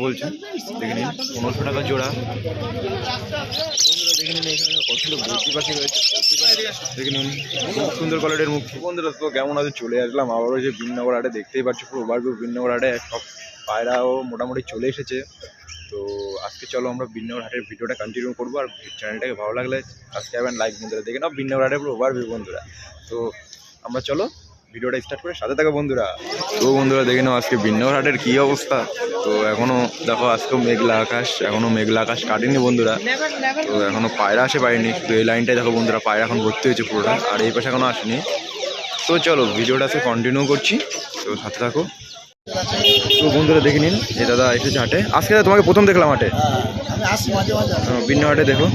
বলছে, দেখে নিন 1500 টাকা জোড়া। বন্ধুরা দেখে নিন এখানে কত সুন্দর বদ্রি পাখি রয়েছে, দেখে নিন খুব সুন্দর কোয়ালিটির মুখ। বন্ধুরা তো কেমন আছে, চলে আসলাম আবারও যে বিননগর হাটে। দেখতেই পাচ্ছি পুরো ওভারভিউ বিননগর হাটে, সব পায়রাও মোটামুটি চলে এসেছে। তো আজকে চলো আমরা বিননগর হাটের ভিডিওটা কন্টিনিউ করবো। আর চ্যানেলটাকে ভালো লাগলে সাবস্ক্রাইব অ্যান্ড লাইক বন্ধুরা, দেখে নাও বিননগর হাটের পুরো ওভারভিউ বন্ধুরা। তো আমরা চলো ভিডিওটা স্টার্ট করে সাথে থাকো বন্ধুরা। তো বন্ধুরা দেখে নাও আজকে বিননগর হাটের কী অবস্থা। তো এখনও দেখো আজকেও মেঘলা আকাশ, এখনও মেঘলা আকাশ কাটেনি বন্ধুরা। তো এখনও পায়রা আসে পারেনি। তো এই লাইনটাই দেখো বন্ধুরা, পায়রা এখন ভর্তি হয়েছে পুরোটা, আর এই পাশে এখনও আসেনি। তো চলো ভিডিওটা আজকে কন্টিনিউ করছি, তো সাথে থাকো। তো বন্ধুরা দেখে নিন এই দাদা এসেছে হাটে। আজকে তোমাকে প্রথম দেখলাম হাটে, বিননগর হাটে। দেখো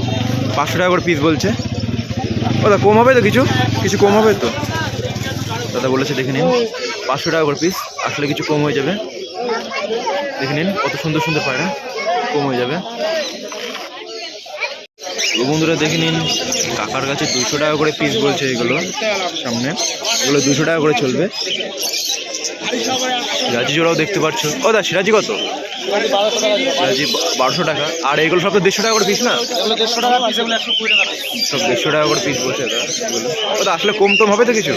500 টাকা করে পিস বলছে। ও দা কম হবে তো, কিছু কিছু কম হবে তো দাদা বলেছে। দেখে নিন 500 টাকা করে পিস, আসলে কিছু কম হয়ে যাবে। দেখে নিন কত সুন্দর সুন্দর পায়রা, কম হয়ে যাবে। তো বন্ধুরা দেখে নিন কাকার কাছে 200 টাকা করে পিস বলছে। এগুলো সামনে এগুলো 200 টাকা করে চলবে। সিরাজি জোড়াও দেখতে পাচ্ছ। ও দা সিরাজি কত? সিরাজি 1200 টাকা। আর এগুলো সব তো 150 টাকা করে পিস না? সব 150 টাকা করে পিস বলছে দাদা। ও দা আসলে কম টম হবে তো কিছু?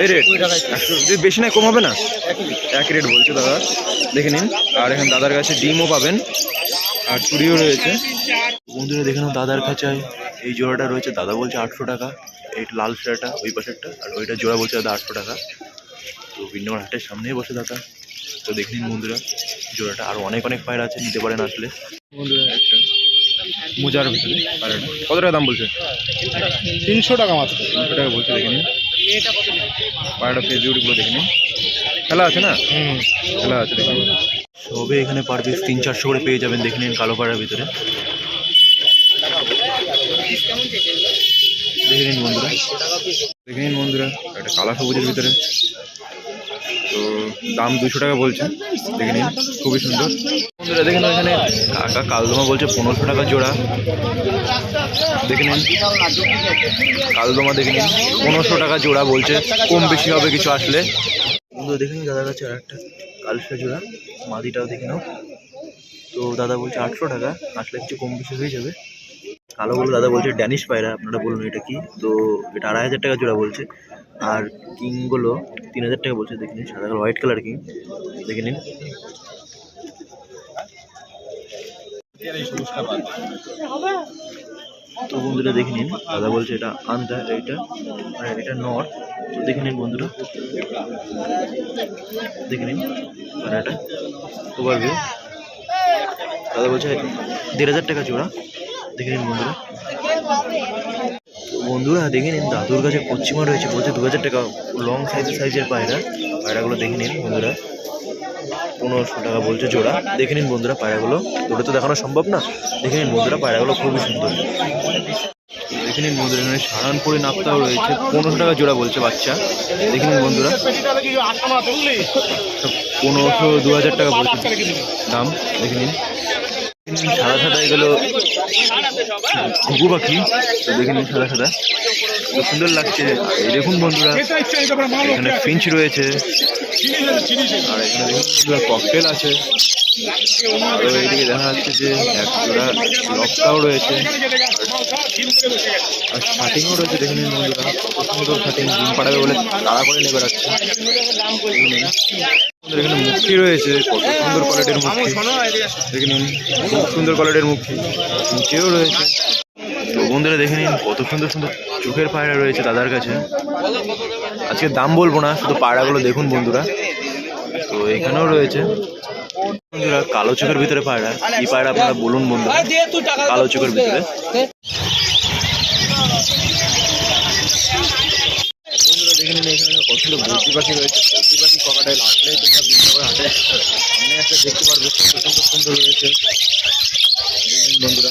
এই রেট যদি বেশি নাই, কম হবে না? একই রেট বলছে দাদা, দেখে নিন। আর এখানে দাদার কাছে ডিমও পাবেন, আর চুড়িও রয়েছে। বন্ধুরা দেখে নাও দাদার কাছে এই জোড়াটা রয়েছে, দাদা বলছে 800 টাকা। এই লাল সেরাটা ওই পাশেরটা, আর ওইটা জোড়া বলছে দাদা 800 টাকা। তো বিননগর হাটের সামনেই বসে দাদা। তো দেখে নিন বন্ধুরা জোড়াটা, আরও অনেক অনেক পায়রা আছে, নিতে পারেন আসলে। বন্ধুরা একটা মোজার ভিতরে পায়রাটা কত টাকা দাম বলছে? 300 টাকা মাত্র। 300 টাকা বলছে। দেখে নিন পায়রাটা ফেসবুকগুলো দেখে নিন, খেলা আছে না? খেলা আছে, দেখে নিন। সবে এখানে পার পিস 300-400 করে পেয়ে যাবেন। দেখে নিন কালো পায়রার ভিতরে, দেখে নিন বন্ধুরা। দেখে নিন বন্ধুরা একটা কালা সবুজের ভিতরে। তো দাম 200 টাকা বলছে। দেখে নিন খুবই সুন্দর বন্ধুরা। দেখে নিন এখানে কাকা কালদমা বলছে 1500 টাকা জোড়া। দেখে নিন কালদমা, দেখে নিন 1500 টাকা জোড়া বলছে, কম বেশি হবে কিছু আসলে। বন্ধুরা দেখে নিন দাদার কাছে আর একটা কালসা জোড়া, মাদিটাও দেখে নাও। তো দাদা বলছে 800 টাকা, আসলে কিছু কম বেশি হয়ে যাবে। কালোগুলো দাদা বলছে ড্যানিশ পায়রা, আপনারা বলুন এটা কি। তো এটা 2500 টাকা জোড়া বলছে। আর কিংগুলো 3000 টাকা বলছে। দেখে নিন সাদা কালার হোয়াইট কালার কিং, দেখে নিন। তো বন্ধুরা দেখে নিন দাদা বলছে এটা আন্দা, এইটা আর এটা নর। তো দেখে নিন বন্ধুরা, দেখে নিন আর এটা ওভারভিউ। দাদা বলছে 1500 টাকা জোড়া। দেখে নিন বন্ধুরা। বন্ধুরা দেখে নিন দাদুর কাছে পশ্চিমা রয়েছে, বলছে 2000 টাকা। লং সাইজের পায়রাগুলো দেখে নিন বন্ধুরা, 1500 টাকা বলছে জোড়া। দেখে নিন বন্ধুরা পায়রাগুলো, জোড়া তো দেখানো সম্ভব না। দেখে নিন বন্ধুরা পায়রাগুলো খুবই সুন্দর। দেখে নিন বন্ধুরা এখানে সারানপুরি নাপ্তাও রয়েছে, 1500 টাকা জোড়া বলছে বাচ্চা। দেখে নিন বন্ধুরা 1500-2000 টাকা বলছে দাম। দেখে নিন সাদা সাদা এগুলো ঘুঘু পাখি। দেখে নিন সাদা সাদা, খুব সুন্দর লাগছে। এই দেখুন বন্ধুরা এখানে ফিঞ্চ রয়েছে, আর এখানে দেখুন ককটেল আছে। আর এইদিকে দেখা যাচ্ছে যে এক জোড়া লক্কাও রয়েছে, আর শাটিংও রয়েছে। দেখে নিন বন্ধুরা কত সুন্দর শাটিং, ডিম পাড়াবে বলে তাড়া করে নেবে রাখছে। এখানে মুখী রয়েছে, কত সুন্দর কোয়ালিটির মুখী। দেখে নিন খুব সুন্দর কোয়ালিটির মুখিও রয়েছে। তো বন্ধুরা দেখে নিন কত সুন্দর সুন্দর চোখের পায়রা রয়েছে দাদার কাছে। আজকে দাম বলবো না, শুধু পায়রাগুলো দেখুন বন্ধুরা। তো এখানেও রয়েছে বন্ধুরা কালো চোখের ভিতরে পায়রা। কি পায়রা আপনারা বলুন বন্ধুরা, কালো চোখের ভিতরে। বন্ধুরা দেখে নিন এখানে কত সুন্দর বদ্রি পাখি রয়েছে, বদ্রি পাখি ককাটাইল। আসলে তোমরা বিননগর হাটে সামনে আসলে দেখতে পারবে, কত সুন্দর সুন্দর রয়েছে বন্ধুরা।